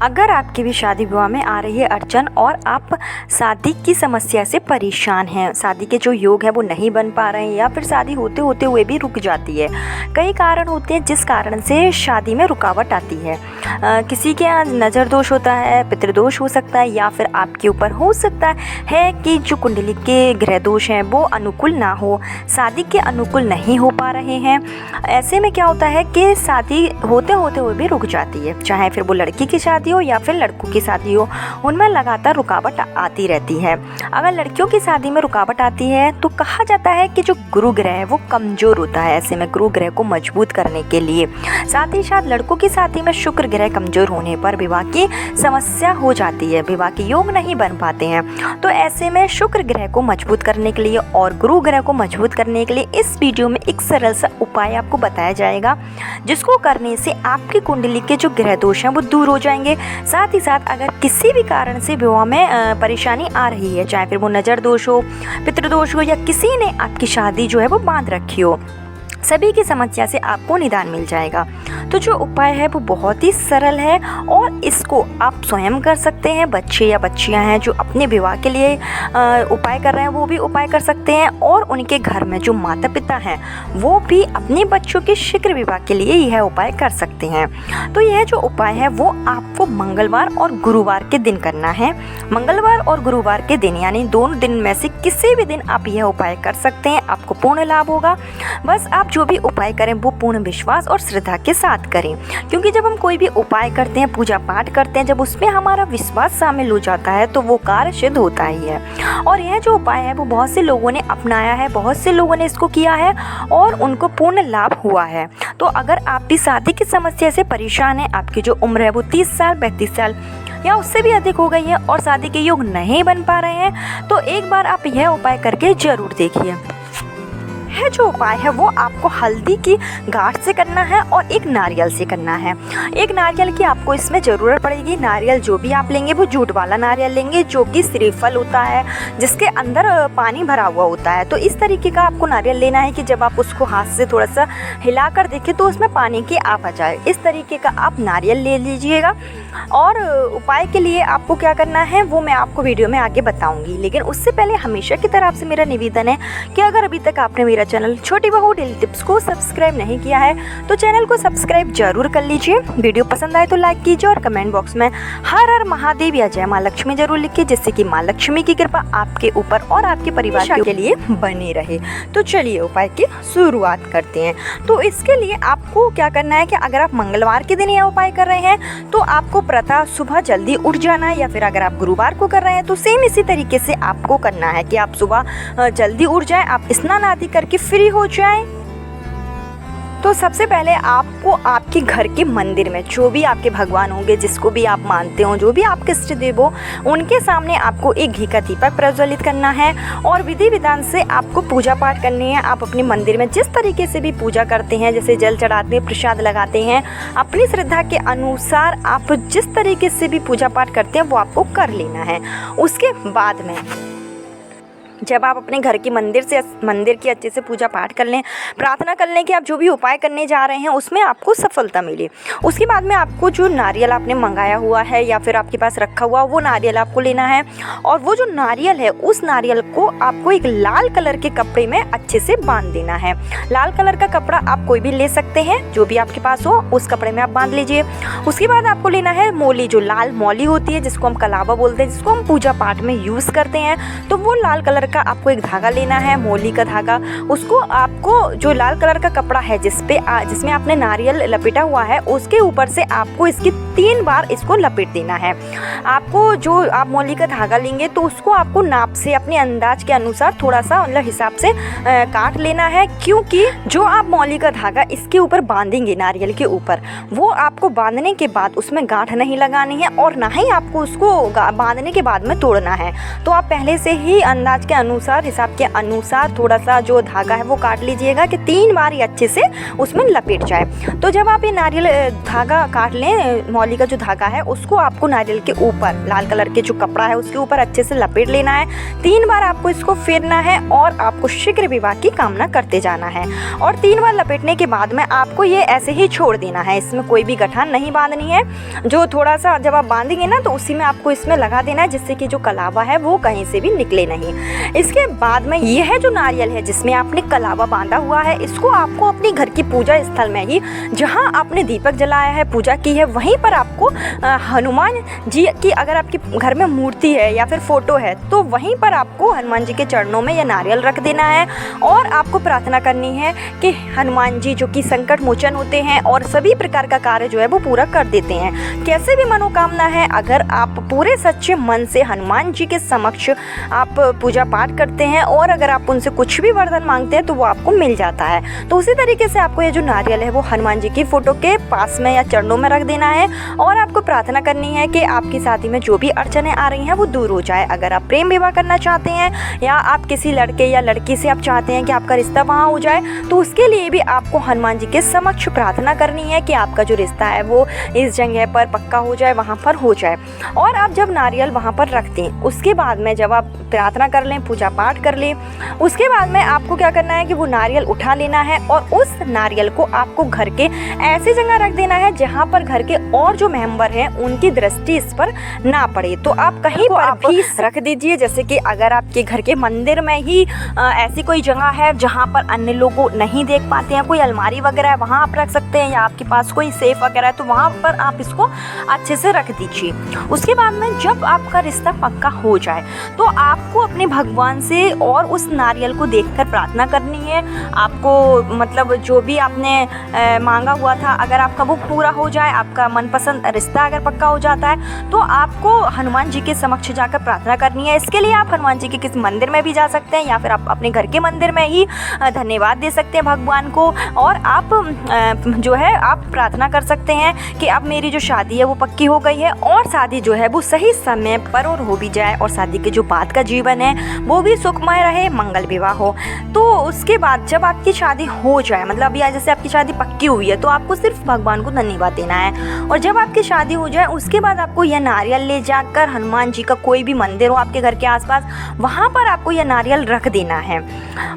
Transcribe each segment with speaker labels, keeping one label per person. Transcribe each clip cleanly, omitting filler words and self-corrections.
Speaker 1: अगर आपकी भी शादी विवाह में आ रही है अड़चन और आप शादी की समस्या से परेशान हैं, शादी के जो योग है वो नहीं बन पा रहे हैं या फिर शादी होते होते हुए भी रुक जाती है। कई कारण होते हैं जिस कारण से शादी में रुकावट आती है। किसी के यहाँ नज़र दोष होता है, पितृदोष हो सकता है या फिर आपके ऊपर हो सकता है कि जो कुंडली के ग्रह दोष हैं वो अनुकूल ना हो, शादी के अनुकूल नहीं हो पा रहे हैं। ऐसे में क्या होता है कि शादी होते होते हुए भी रुक जाती है, चाहे फिर वो लड़की की शादी हो या फिर लड़कों की शादी हो, उनमें लगातार रुकावट आती रहती है। अगर लड़कियों की शादी में रुकावट आती है तो कहा जाता है कि जो गुरु ग्रह है वो कमज़ोर होता है। ऐसे में गुरु ग्रह को मजबूत करने के लिए, साथ ही साथ लड़कों की शादी में शुक्र ग्रह कमज़ोर होने पर विवाह की समस्या हो जाती है, विवाह के योग नहीं बन पाते हैं। तो ऐसे में शुक्र ग्रह को मजबूत करने के लिए और गुरु ग्रह को मजबूत करने के लिए इस वीडियो में एक सरल सा उपाय आपको बताया जाएगा, जिसको करने से आपकी कुंडली के जो ग्रह दोष हैं वो दूर हो जाएंगे। साथ ही साथ अगर किसी भी कारण से विवाह में परेशानी आ रही है, चाहे फिर वो नज़र दोष हो, पितृदोष हो या किसी ने आपकी शादी जो है वो बांध रखी हो, सभी की समस्या से आपको निदान मिल जाएगा। तो जो उपाय है वो बहुत ही सरल है और इसको आप स्वयं कर सकते हैं। बच्चे या बच्चियां हैं जो अपने विवाह के लिए उपाय कर रहे हैं वो भी उपाय कर सकते हैं, और उनके घर में जो माता पिता हैं वो भी अपने बच्चों के शीघ्र विवाह के लिए यह उपाय कर सकते हैं। तो यह जो उपाय है वो आपको मंगलवार और गुरुवार के दिन करना है। मंगलवार और गुरुवार के दिन यानी दोनों दिन में से किसी भी दिन आप यह उपाय कर सकते हैं, आपको पूर्ण लाभ होगा। बस आप जो भी उपाय करें वो पूर्ण विश्वास और श्रद्धा के साथ करें, क्योंकि जब हम कोई भी उपाय करते हैं, पूजा पाठ करते हैं, जब उसमें हमारा विश्वास शामिल हो जाता है तो वो कार्य सिद्ध होता ही है। और यह जो उपाय है वो बहुत से लोगों ने अपनाया है, बहुत से लोगों ने इसको किया है और उनको पूर्ण लाभ हुआ है। तो अगर आप भी शादी की समस्या से परेशान हैं, आपकी जो उम्र है वो 30 साल 32 साल या उससे भी अधिक हो गई है और शादी के योग नहीं बन पा रहे हैं, तो एक बार आप यह उपाय करके जरूर देखिए। यह जो उपाय है वो आपको हल्दी की गांठ से करना है और एक नारियल से करना है। एक नारियल की आपको इसमें ज़रूरत पड़ेगी। नारियल जो भी आप लेंगे वो जूट वाला नारियल लेंगे, जो कि श्रीफल होता है, जिसके अंदर पानी भरा हुआ होता है। तो इस तरीके का आपको नारियल लेना है कि जब आप उसको हाथ से थोड़ा सा हिला कर देखें तो उसमें पानी की आप आ जाए। इस तरीके का आप नारियल ले लीजिएगा। और उपाय के लिए आपको क्या करना है वो मैं आपको वीडियो में आगे बताऊँगी, लेकिन उससे पहले हमेशा की तरह आपसे मेरा निवेदन है कि अगर अभी तक आपने मेरा चैनल छोटी बहू डेली टिप्स को सब्सक्राइब नहीं किया है तो चैनल को सब्सक्राइब जरूर कर लीजिए। वीडियो पसंद आए तो लाइक कीजिए और कमेंट बॉक्स में हर हर महादेव या जय माँ लक्ष्मी जरूर लिखिए, जिससे कि माँ लक्ष्मी की कृपा आपके ऊपर और आपके परिवार के लिए बनी रहे। तो चलिए उपाय की शुरुआत करते हैं। तो इसके लिए आपको क्या करना है कि अगर आप मंगलवार के दिन यह उपाय कर रहे हैं तो आपको प्रातः सुबह जल्दी उठ जाना है, या फिर अगर आप गुरुवार को कर रहे हैं तो सेम इसी तरीके से आपको करना है कि आप सुबह जल्दी उठ जाएं, आप स्नान आदि करके फ्री हो जाएं। तो सबसे पहले आपको आपके घर के मंदिर में जो भी आपके भगवान होंगे, जिसको भी आप मानते हो, जो भी आपके इष्ट देव हो, उनके सामने आपको एक घी का दीपक प्रज्वलित करना है और विधि विधान से आपको पूजा पाठ करनी है। आप अपने मंदिर में जिस तरीके से भी पूजा करते हैं, जैसे जल चढ़ाते हैं, प्रसाद लगाते हैं, अपनी श्रद्धा के अनुसार आप जिस तरीके से भी पूजा पाठ करते हैं वो आपको कर लेना है। उसके बाद में जब आप अपने घर के मंदिर की अच्छे से पूजा पाठ कर लें, प्रार्थना कर लें कि आप जो भी उपाय करने जा रहे हैं उसमें आपको सफलता मिले, उसके बाद में आपको जो नारियल आपने मंगाया हुआ है या फिर आपके पास रखा हुआ वो नारियल आपको लेना है। और वो जो नारियल है उस नारियल को आपको एक लाल कलर के कपड़े में अच्छे से बांध देना है। लाल कलर का कपड़ा आप कोई भी ले सकते हैं, जो भी आपके पास हो उस कपड़े में आप बांध लीजिए। उसके बाद आपको लेना है मौली, जो लाल मौली होती है जिसको हम कलावा बोलते हैं, जिसको हम पूजा पाठ में यूज़ करते हैं। तो वो लाल कलर का आपको एक धागा लेना है, मौली का धागा। उसको आपको जो लाल कलर का कपड़ा है जिसमें आपने नारियल लपेटा हुआ है उसके ऊपर से आपको इसकी 3 बार इसको लपेट देना है। आपको जो आप मौली का धागा लेंगे तो उसको आपको नाप से अपने अंदाज के अनुसार थोड़ा सा मतलब हिसाब से काट लेना है, क्योंकि जो आप मौली का धागा इसके ऊपर बांधेंगे नारियल के ऊपर, वो आपको बांधने के बाद उसमें गांठ नहीं लगानी है और ना ही आपको उसको बांधने के बाद में तोड़ना है। तो आप पहले से ही अंदाज के अनुसार, हिसाब के अनुसार थोड़ा सा जो धागा है वो काट लीजिएगा कि 3 बार ये अच्छे से उसमें लपेट जाए। तो जब आप ये नारियल धागा काट लें, मौली का जो धागा है उसको आपको नारियल के ऊपर, लाल कलर के जो कपड़ा है उसके ऊपर अच्छे से लपेट लेना है। 3 बार आपको इसको फेरना है और आपको शीघ्र विवाह की कामना करते जाना है। और 3 बार लपेटने के बाद में आपको ये ऐसे ही छोड़ देना है, इसमें कोई भी गठान नहीं बांधनी है। जो थोड़ा सा जब आप बांधेंगे ना तो उसी में आपको इसमें लगा देना है, जिससे कि जो कलावा है वो कहीं से भी निकले नहीं। इसके बाद में यह जो नारियल है जिसमें आपने कलावा बांधा हुआ है, इसको आपको अपने घर की पूजा स्थल में ही, जहाँ आपने दीपक जलाया है, पूजा की है, वहीं पर आपको हनुमान जी की, अगर आपके घर में मूर्ति है या फिर फोटो है, तो वहीं पर आपको हनुमान जी के चरणों में यह नारियल रख देना है। और आपको प्रार्थना करनी है कि हनुमान जी जो कि संकट मोचन होते हैं और सभी प्रकार का कार्य जो है वो पूरा कर देते हैं। कैसे भी मनोकामना है, अगर आप पूरे सच्चे मन से हनुमान जी के समक्ष आप पूजा पाठ करते हैं और अगर आप उनसे कुछ भी वरदान मांगते हैं तो वो आपको मिल जाता है। तो उसी तरीके से आपको ये जो नारियल है वो हनुमान जी की फोटो के पास में या चरणों में रख देना है और आपको प्रार्थना करनी है कि आपकी शादी में जो भी अड़चनें आ रही हैं वो दूर हो जाए। अगर आप प्रेम विवाह करना चाहते हैं या आप किसी लड़के या लड़की से आप चाहते हैं कि आपका रिश्ता वहाँ हो जाए, तो उसके लिए भी आपको हनुमान जी के समक्ष प्रार्थना करनी है कि आपका जो रिश्ता है वो इस जगह पर पक्का हो जाए, वहाँ पर हो जाए। और आप जब नारियल वहाँ पर रख दें, उसके बाद में जब आप प्रार्थना कर लें, पूजा पाठ कर लें, उसके बाद में आपको क्या करना है कि वो नारियल उठा लेना है और उस नारियल को आपको घर के ऐसी जगह रख देना है जहाँ पर घर के और जो मेंबर हैं उनकी दृष्टि इस पर ना पड़े। तो आप कहीं पर भी रख दीजिए, जैसे कि अगर आपके घर के मंदिर में ही ऐसी कोई जगह है जहाँ पर अन्य लोग नहीं देख पाते हैं, कोई अलमारी वगैरह है वहाँ आप रख सकते हैं, या आपके पास कोई सेफ वगैरह है तो वहाँ पर आप इसको अच्छे से रख दीजिए। उसके बाद में जब आपका रिश्ता पक्का हो जाए तो आपको अपने भगवान से और उस नारियल को देखकर प्रार्थना करनी है। आपको मतलब जो भी आपने मांगा हुआ था, अगर आपका वो पूरा हो जाए, आपका मनपसंद रिश्ता अगर पक्का हो जाता है, तो आपको हनुमान जी के समक्ष जाकर प्रार्थना करनी है। इसके लिए आप हनुमान जी के किसी मंदिर में भी जा सकते हैं या फिर आप अपने घर के मंदिर में ही धन्यवाद दे सकते हैं भगवान को। और आप जो है आप प्रार्थना कर सकते हैं कि अब मेरी जो शादी है वो पक्की हो गई है और शादी जो है वो सही समय पर और हो भी जाए और शादी के जो बाद का जीवन है वो भी सुखमय रहे, मंगल विवाह हो। तो उसके बाद जब आपकी शादी हो जाए, मतलब अभी जैसे आपकी शादी पक्की हुई है, तो आपको सिर्फ भगवान को धन्यवाद देना है। और जब आपकी शादी हो जाए उसके बाद आपको यह नारियल ले जाकर हनुमान जी का कोई भी मंदिर हो आपके घर के आसपास, वहाँ पर आपको यह नारियल रख देना है।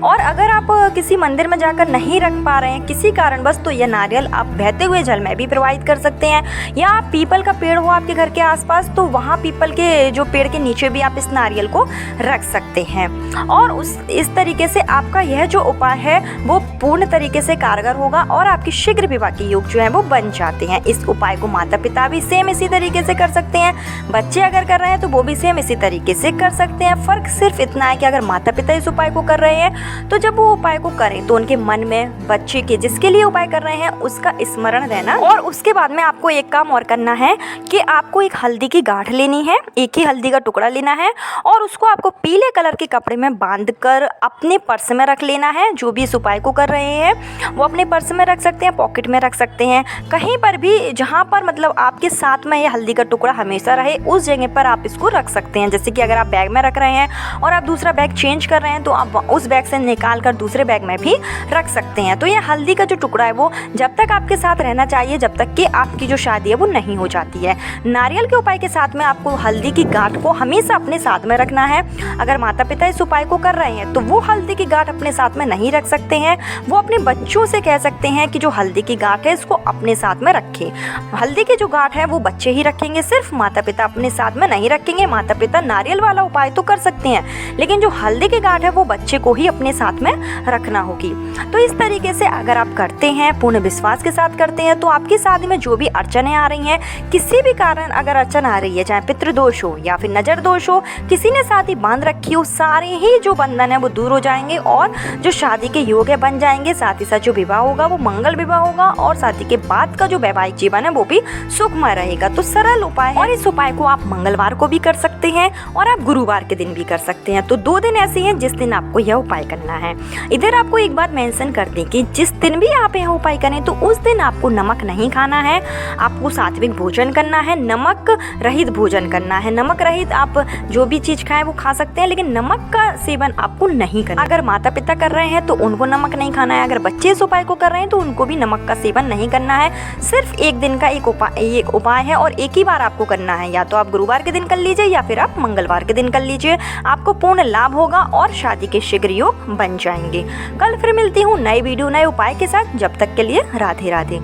Speaker 1: और अगर आप किसी मंदिर में जाकर नहीं रख पा रहे हैं किसी कारणवश, तो यह नारियल आप बहते हुए जल में भी प्रवाहित कर सकते हैं, या आप पीपल का पेड़ हो आपके घर के आसपास तो वहाँ पीपल के जो पेड़ के नीचे भी आप इस नारियल को रख सकते हैं। और इस तरीके से आपका यह जो उपाय है वो पूर्ण तरीके से कारगर होगा और आपकी शीघ्र विवाह के योग जो है वो बन जाते हैं। इस उपाय को माता पिता भी सेम इसी तरीके से कर सकते हैं, बच्चे अगर कर रहे हैं तो वो भी सेम इसी तरीके से कर सकते हैं। फर्क सिर्फ इतना है कि अगर माता पिता इस उपाय को कर रहे हैं तो जब वो उपाय को करें तो उनके मन में बच्चे के जिसके लिए उपाय कर रहे हैं उसका स्मरण रहना। और उसके बाद में आपको एक काम और करना है कि आपको एक हल्दी की गांठ लेनी है, एक ही हल्दी का टुकड़ा लेना है और उसको आपको पीले कलर के कपड़े में बांधकर अपने पर्स में रख लेना है। जो भी इस उपाय को कर रहे हैं वो अपने पर्स में रख सकते हैं, पॉकेट में रख सकते हैं, कहीं पर भी जहाँ पर मतलब आपके साथ में ये हल्दी का टुकड़ा हमेशा रहे उस जगह पर आप इसको रख सकते हैं। जैसे कि अगर आप बैग में रख रहे हैं और आप दूसरा बैग चेंज कर रहे हैं तो आप उस बैग से निकाल कर दूसरे बैग में भी रख सकते हैं। तो ये हल्दी का जो टुकड़ा है वो जब तक आपके साथ रहना चाहिए जब तक कि आपकी जो शादी है वो नहीं हो जाती है। नारियल के उपाय के साथ में आपको हल्दी की गांठ को हमेशा अपने साथ में रखना है। अगर माता पिता इस उपाय को कर रहे हैं तो वो हल्दी की गांठ अपने साथ में नहीं रख सकते हैं, वो अपने बच्चों से कह सकते हैं कि जो हल्दी की गांठ है इसको अपने साथ में रखें। हल्दी की जो गांठ है वो बच्चे ही रखेंगे, सिर्फ माता पिता अपने साथ में नहीं रखेंगे। माता पिता नारियल वाला उपाय तो कर सकते हैं लेकिन जो हल्दी की गांठ है वो बच्चे को ही अपने साथ में रखना होगी। तो इस तरीके से अगर आप करते हैं, पूर्ण विश्वास के साथ करते हैं, तो आपकी शादी में जो भी अड़चनें आ रही हैं, किसी भी कारण अगर अड़चन आ रही है, चाहे पितृदोष हो या फिर नजर दोष हो, किसी ने शादी बांध रखी हो, सारे ही जो बंधन है वो दूर हो जाएंगे और जो शादी के योग है बन जाएंगे। साथ ही साथ जो विवाह होगा वो मंगल विवाह होगा और शादी के बाद का जो वैवाहिक जीवन है वो भी सुखमय रहेगा। तो सरल उपाय है और इस उपाय को आप मंगलवार को भी कर सकते हैं और आप गुरुवार के दिन भी कर सकते हैं। तो 2 दिन ऐसे हैं जिस दिन आपको यह उपाय करना है। इधर आपको एक बात मेंशन कर दें कि जिस दिन भी आप यह उपाय करें तो उस दिन आपको नमक नहीं खाना है, आपको सात्विक भोजन करना है, नमक रहित भोजन करना है। नमक रहित आप जो भी चीज़ खाएं वो खा सकते हैं लेकिन नमक का सेवन आपको नहीं करना। अगर माता पिता कर रहे हैं तो उनको नमक नहीं खाना है, अगर बच्चे इस उपाय को कर रहे हैं तो उनको भी नमक का सेवन नहीं करना है। सिर्फ एक दिन का एक उपाय है और एक ही बार आपको करना है। या तो आप गुरुवार के दिन कर लीजिए या फिर आप मंगलवार के दिन कर लीजिए, आपको पूर्ण लाभ होगा और शादी के शीघ्र योग बन जाएंगे। कल फिर मिलती हूँ नए वीडियो नए उपाय के साथ। जब तक के लिए राधे राधे।